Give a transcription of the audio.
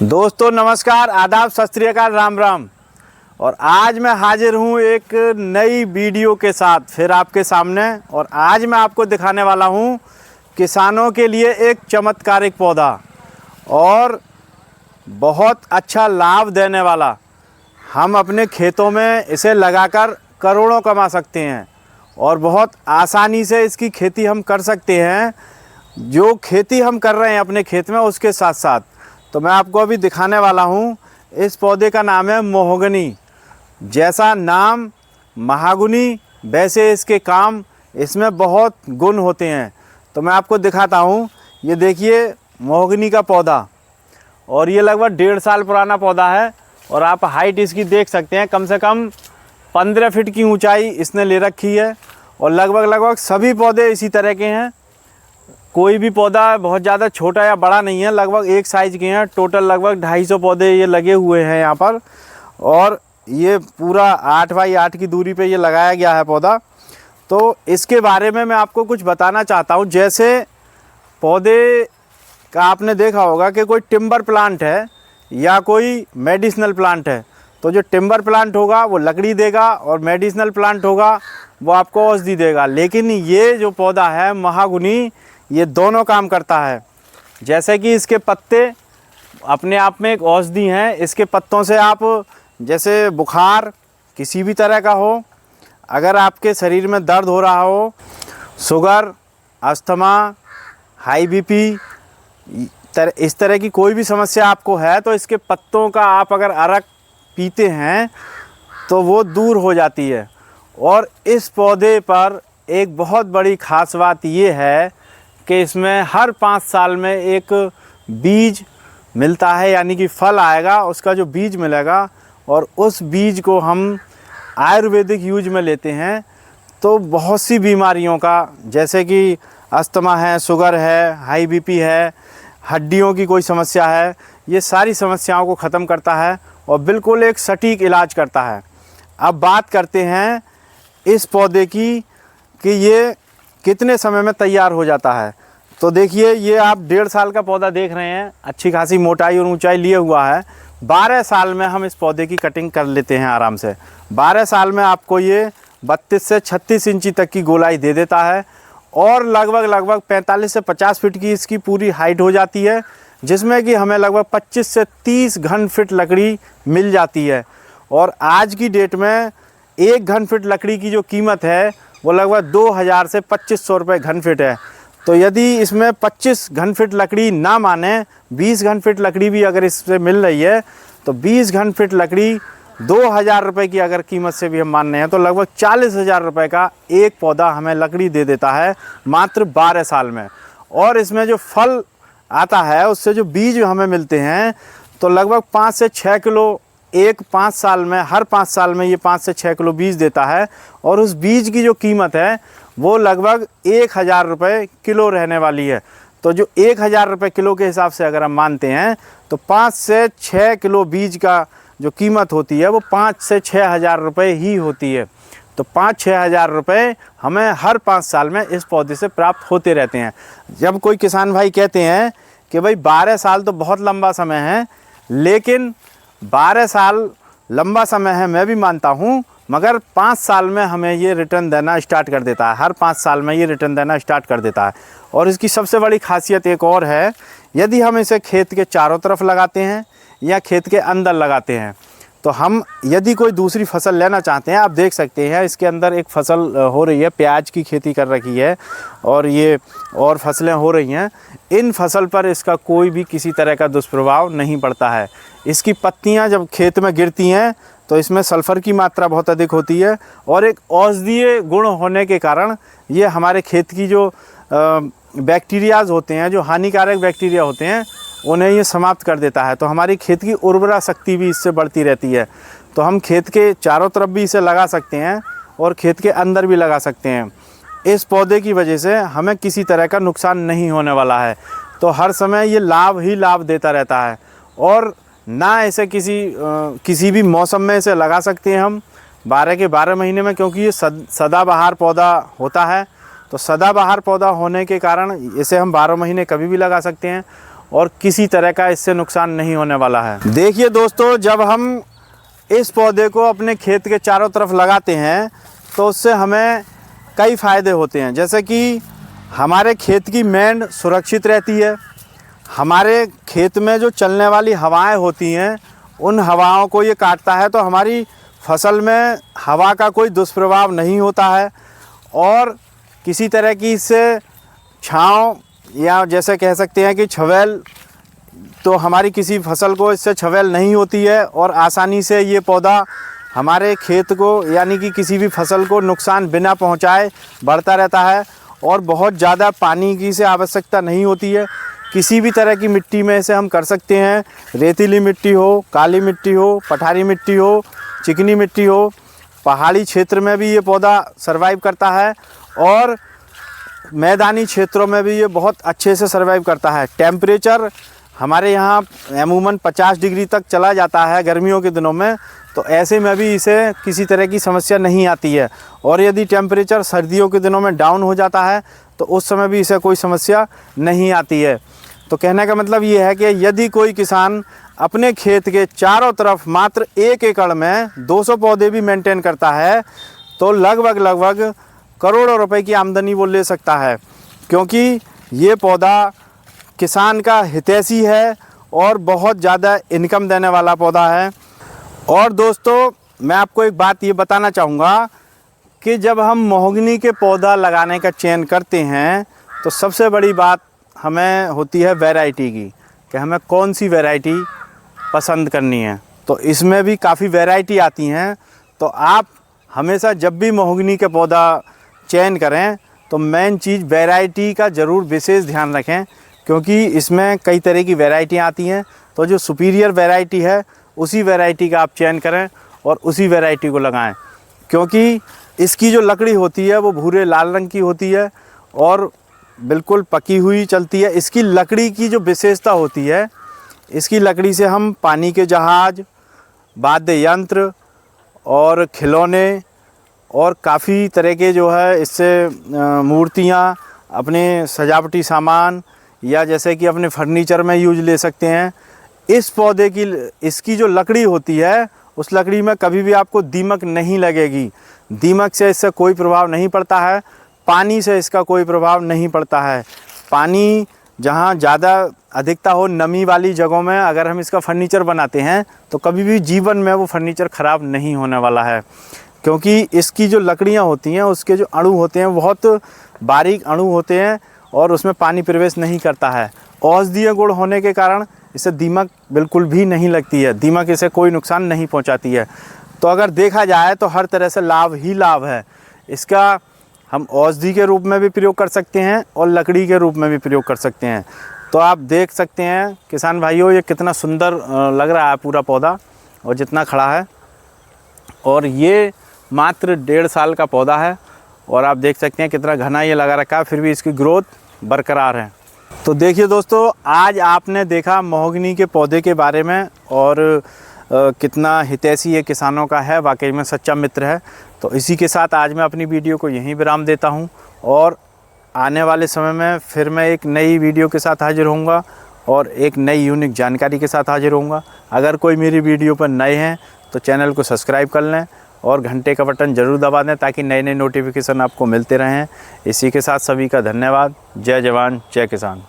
दोस्तों नमस्कार, आदाब, सत श्री अकाल, राम राम। और आज मैं हाजिर हूँ एक नई वीडियो के साथ फिर आपके सामने। और आज मैं आपको दिखाने वाला हूँ किसानों के लिए एक चमत्कारिक पौधा और बहुत अच्छा लाभ देने वाला। हम अपने खेतों में इसे लगाकर करोड़ों कमा सकते हैं और बहुत आसानी से इसकी खेती हम कर सकते हैं। जो खेती हम कर रहे हैं अपने खेत में उसके साथ साथ तो मैं आपको अभी दिखाने वाला हूँ। इस पौधे का नाम है मोहगनी। जैसा नाम महागुनी वैसे इसके काम, इसमें बहुत गुण होते हैं। तो मैं आपको दिखाता हूँ। ये देखिए मोहगनी का पौधा, और ये लगभग 1.5 साल पुराना पौधा है। और आप हाइट इसकी देख सकते हैं, कम से कम 15 फीट की ऊंचाई इसने ले रखी है। और लगभग सभी पौधे इसी तरह के हैं। कोई भी पौधा बहुत ज़्यादा छोटा या बड़ा नहीं है, लगभग एक साइज़ के हैं। टोटल लगभग 250 पौधे ये लगे हुए हैं यहाँ पर। और ये पूरा 8 बाई 8 की दूरी पे ये लगाया गया है पौधा। तो इसके बारे में मैं आपको कुछ बताना चाहता हूँ। जैसे पौधे का आपने देखा होगा कि कोई टिम्बर प्लांट है या कोई मेडिसिनल प्लांट है, तो जो टिम्बर प्लांट होगा वो लकड़ी देगा और मेडिसिनल प्लांट होगा वो आपको औषधि देगा। लेकिन ये जो पौधा है महागुनी, ये दोनों काम करता है। जैसे कि इसके पत्ते अपने आप में एक औषधि हैं। इसके पत्तों से आप जैसे बुखार किसी भी तरह का हो, अगर आपके शरीर में दर्द हो रहा हो, शुगर, अस्थमा, हाई बीपी, इस तरह की कोई भी समस्या आपको है, तो इसके पत्तों का आप अगर अरक पीते हैं तो वो दूर हो जाती है। और इस पौधे पर एक बहुत बड़ी ख़ास बात ये है कि इसमें हर 5 साल में एक बीज मिलता है, यानी कि फल आएगा, उसका जो बीज मिलेगा और उस बीज को हम आयुर्वेदिक यूज में लेते हैं। तो बहुत सी बीमारियों का, जैसे कि अस्थमा है, शुगर है, हाई बीपी है, हड्डियों की कोई समस्या है, ये सारी समस्याओं को ख़त्म करता है और बिल्कुल एक सटीक इलाज करता है। अब बात करते हैं इस पौधे की कि ये कितने समय में तैयार हो जाता है। तो देखिए, ये आप 1.5 साल का पौधा देख रहे हैं, अच्छी खासी मोटाई और ऊंचाई लिए हुआ है। 12 साल में हम इस पौधे की कटिंग कर लेते हैं आराम से। 12 साल में आपको ये 32 से 36 इंची तक की गोलाई दे देता है और लगभग 45 से 50 फीट की इसकी पूरी हाइट हो जाती है, जिसमें कि हमें लगभग 25 से 30 घन फीट लकड़ी मिल जाती है। और आज की डेट में 1 घन फीट लकड़ी की जो कीमत है वो लगभग 2000 से 2500 रुपये घन फीट है। तो यदि इसमें 25 घन फीट लकड़ी ना माने, 20 घन फीट लकड़ी भी अगर इससे मिल रही है, तो 20 घन फीट लकड़ी 2000 रुपये की अगर कीमत से भी हम मान रहे हैं, तो लगभग 40,000 रुपये का एक पौधा हमें लकड़ी दे देता है मात्र 12 साल में। और इसमें जो फल आता है उससे जो बीज हमें मिलते हैं, तो लगभग 5 से 6 किलो एक 5 साल में, हर 5 साल में ये 5 से 6 किलो बीज देता है। और उस बीज की जो कीमत है वो लगभग 1000 रुपये किलो रहने वाली है। तो जो 1000 रुपये किलो के हिसाब से अगर हम मानते हैं, तो 5 से 6 किलो बीज का जो कीमत होती है वो 5 से 6,000 रुपये ही होती है। तो 5-6 हज़ार रुपये हमें हर 5 साल में इस पौधे से प्राप्त होते रहते हैं। जब कोई किसान भाई कहते हैं कि भाई 12 साल तो बहुत लंबा समय है, लेकिन 12 साल लंबा समय है, मैं भी मानता हूँ, मगर 5 साल में हमें ये रिटर्न देना स्टार्ट कर देता है। हर 5 साल में ये रिटर्न देना स्टार्ट कर देता है। और इसकी सबसे बड़ी खासियत एक और है, यदि हम इसे खेत के चारों तरफ लगाते हैं या खेत के अंदर लगाते हैं, तो हम यदि कोई दूसरी फसल लेना चाहते हैं, आप देख सकते हैं इसके अंदर एक फसल हो रही है, प्याज की खेती कर रखी है और ये और फसलें हो रही हैं। इन फसल पर इसका कोई भी किसी तरह का दुष्प्रभाव नहीं पड़ता है। इसकी पत्तियां जब खेत में गिरती हैं तो इसमें सल्फ़र की मात्रा बहुत अधिक होती है और एक औषधीय गुण होने के कारण ये हमारे खेत की जो बैक्टीरियाज़ होते हैं, जो हानिकारक बैक्टीरिया होते हैं, उन्हें ये समाप्त कर देता है। तो हमारी खेत की उर्वरा शक्ति भी इससे बढ़ती रहती है। तो हम खेत के चारों तरफ भी इसे लगा सकते हैं और खेत के अंदर भी लगा सकते हैं। इस पौधे की वजह से हमें किसी तरह का नुकसान नहीं होने वाला है। तो हर समय ये लाभ ही लाभ देता रहता है। और ना इसे किसी भी मौसम में इसे लगा सकते हैं हम 12 के 12 महीने में, क्योंकि ये सदाबहार पौधा होता है। तो सदाबहार पौधा होने के कारण इसे हम 12 महीने कभी भी लगा सकते हैं। और किसी तरह का इससे नुकसान नहीं होने वाला है। देखिए दोस्तों, जब हम इस पौधे को अपने खेत के चारों तरफ लगाते हैं तो उससे हमें कई फ़ायदे होते हैं। जैसे कि हमारे खेत की मेंढ सुरक्षित रहती है, हमारे खेत में जो चलने वाली हवाएं होती हैं उन हवाओं को ये काटता है, तो हमारी फसल में हवा का कोई दुष्प्रभाव नहीं होता है, और किसी तरह की इससे छाँव या जैसे कह सकते हैं कि छवेल, तो हमारी किसी फसल को इससे छवेल नहीं होती है, और आसानी से ये पौधा हमारे खेत को यानी कि किसी भी फसल को नुकसान बिना पहुंचाए बढ़ता रहता है, और बहुत ज़्यादा पानी की से आवश्यकता नहीं होती है। किसी भी तरह की मिट्टी में इसे हम कर सकते हैं, रेतीली मिट्टी हो, काली मिट्टी हो, पठारी मिट्टी हो, चिकनी मिट्टी हो, पहाड़ी क्षेत्र में भी ये पौधा सर्वाइव करता है, और मैदानी क्षेत्रों में भी ये बहुत अच्छे से सर्वाइव करता है। टेम्परेचर हमारे यहाँ अमूमन 50 डिग्री तक चला जाता है गर्मियों के दिनों में, तो ऐसे में भी इसे किसी तरह की समस्या नहीं आती है। और यदि टेम्परेचर सर्दियों के दिनों में डाउन हो जाता है तो उस समय भी इसे कोई समस्या नहीं आती है। तो कहने का मतलब ये है कि यदि कोई किसान अपने खेत के चारों तरफ मात्र 1 एकड़ में 200 पौधे भी मेंटेन करता है तो लगभग करोड़ों रुपए की आमदनी वो ले सकता है, क्योंकि ये पौधा किसान का हितैषी है और बहुत ज़्यादा इनकम देने वाला पौधा है। और दोस्तों, मैं आपको एक बात ये बताना चाहूँगा कि जब हम महोगनी के पौधा लगाने का चयन करते हैं तो सबसे बड़ी बात हमें होती है वैरायटी की, कि हमें कौन सी वैरायटी पसंद करनी है। तो इसमें भी काफ़ी वैरायटी आती हैं, तो आप हमेशा जब भी महोगनी के पौधा चयन करें तो मेन चीज़ वैरायटी का ज़रूर विशेष ध्यान रखें, क्योंकि इसमें कई तरह की वैरायटियाँ आती हैं। तो जो सुपीरियर वैरायटी है उसी वैरायटी का आप चयन करें और उसी वैरायटी को लगाएं, क्योंकि इसकी जो लकड़ी होती है वो भूरे लाल रंग की होती है और बिल्कुल पकी हुई चलती है। इसकी लकड़ी की जो विशेषता होती है, इसकी लकड़ी से हम पानी के जहाज़, वाद्य यंत्र और खिलौने और काफ़ी तरह के जो है इससे मूर्तियाँ, अपने सजावटी सामान या जैसे कि अपने फर्नीचर में यूज ले सकते हैं। इस पौधे की इसकी जो लकड़ी होती है उस लकड़ी में कभी भी आपको दीमक नहीं लगेगी। दीमक से इससे कोई प्रभाव नहीं पड़ता है, पानी से इसका कोई प्रभाव नहीं पड़ता है। पानी जहाँ ज़्यादा अधिकता हो, नमी वाली जगहों में अगर हम इसका फर्नीचर बनाते हैं तो कभी भी जीवन में वो फर्नीचर ख़राब नहीं होने वाला है, क्योंकि इसकी जो लकड़ियाँ होती हैं उसके जो अणु होते हैं बहुत बारीक अणु होते हैं और उसमें पानी प्रवेश नहीं करता है। औषधीय गुण होने के कारण इसे दीमक बिल्कुल भी नहीं लगती है, दीमक इसे कोई नुकसान नहीं पहुंचाती है। तो अगर देखा जाए तो हर तरह से लाभ ही लाभ है। इसका हम औषधि के रूप में भी प्रयोग कर सकते हैं और लकड़ी के रूप में भी प्रयोग कर सकते हैं। तो आप देख सकते हैं किसान भाइयों, ये कितना सुंदर लग रहा है पूरा पौधा और जितना खड़ा है, और ये मात्र 1.5 साल का पौधा है और आप देख सकते हैं कितना घना ये लगा रखा है, फिर भी इसकी ग्रोथ बरकरार है। तो देखिए दोस्तों, आज आपने देखा महोगनी के पौधे के बारे में और कितना हितैषी ये किसानों का है, वाकई में सच्चा मित्र है। तो इसी के साथ आज मैं अपनी वीडियो को यहीं विराम देता हूं और आने वाले समय में फिर मैं एक नई वीडियो के साथ हाजिर होऊंगा और एक नई यूनिक जानकारी के साथ हाजिर होऊंगा। अगर कोई मेरी वीडियो पर नए हैं तो चैनल को सब्सक्राइब कर लें और घंटे का बटन ज़रूर दबा दें ताकि नए नए नोटिफिकेशन आपको मिलते रहें। इसी के साथ सभी का धन्यवाद। जय जवान जय किसान।